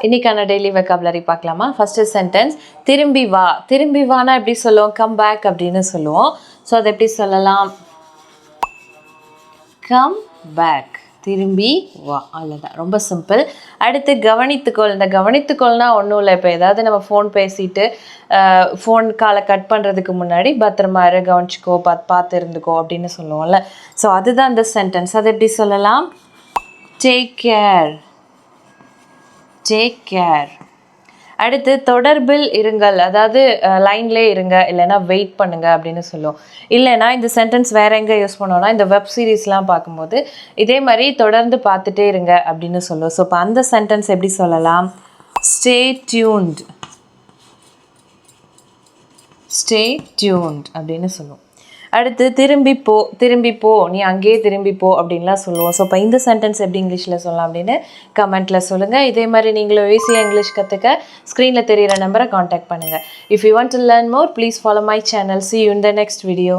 இன்னைக்கான daily vocabulary பார்க்கலாமா? First sentence திரும்பி வா. திரும்பி வானா எப்படி சொல்லுவோம்? கம் பேக் அப்படின்னு சொல்லுவோம். ஸோ அதை எப்படி சொல்லலாம்? கம் பேக், திரும்பி வா, அவ்வளோதான், ரொம்ப சிம்பிள். அடுத்து கவனித்துக்கொள். இந்த கவனித்துக்கொள்னா ஒன்றும் இல்லை. இப்போ ஏதாவது நம்ம ஃபோன் பேசிட்டு ஃபோன் காலை கட் பண்ணுறதுக்கு முன்னாடி பத்திரமா இரு, கவனிச்சிக்கோ, பார்த்து இருந்துக்கோ அப்படின்னு சொல்லுவோம்ல. ஸோ அதுதான் இந்த சென்டென்ஸ். அதை எப்படி சொல்லலாம்? Take care, take care. அடுத்து தொடர்பில் இருங்கள், அதாவது லைன்லேயே இருங்க, இல்லைன்னா வெயிட் பண்ணுங்க அப்படின்னு சொல்லுவோம். இல்லைன்னா இந்த சென்டென்ஸ் வேற எங்கே யூஸ் பண்ணோம்னா இந்த வெப் சீரிஸ்லாம் பார்க்கும்போது இதே மாதிரி தொடர்ந்து பார்த்துட்டே இருங்க அப்படின்னு சொல்லுவோம். ஸோ இப்போ அந்த சென்டென்ஸ் எப்படி சொல்லலாம்? ஸ்டே டியூன்ட், ஸ்டே டியூன்ட் அப்படின்னு சொல்லுவோம். அடுத்து திரும்பி போ, திரும்பி போ, நீ அங்கேயே திரும்பி போ அப்படின்லாம் சொல்லுவோம். ஸோ இப்போ இந்த சென்டென்ஸ் எப்படி இங்கிலீஷில் சொல்லலாம் அப்படின்னு கமெண்ட்டில் சொல்லுங்கள். இதே மாதிரி நீங்களும் ஈஸியாக இங்கிலீஷ் கற்றுக்க ஸ்க்ரீனில் தெரிகிற நம்பரை காண்டாக்ட் பண்ணுங்கள். If you want to learn more, please follow my channel. See you in the next video.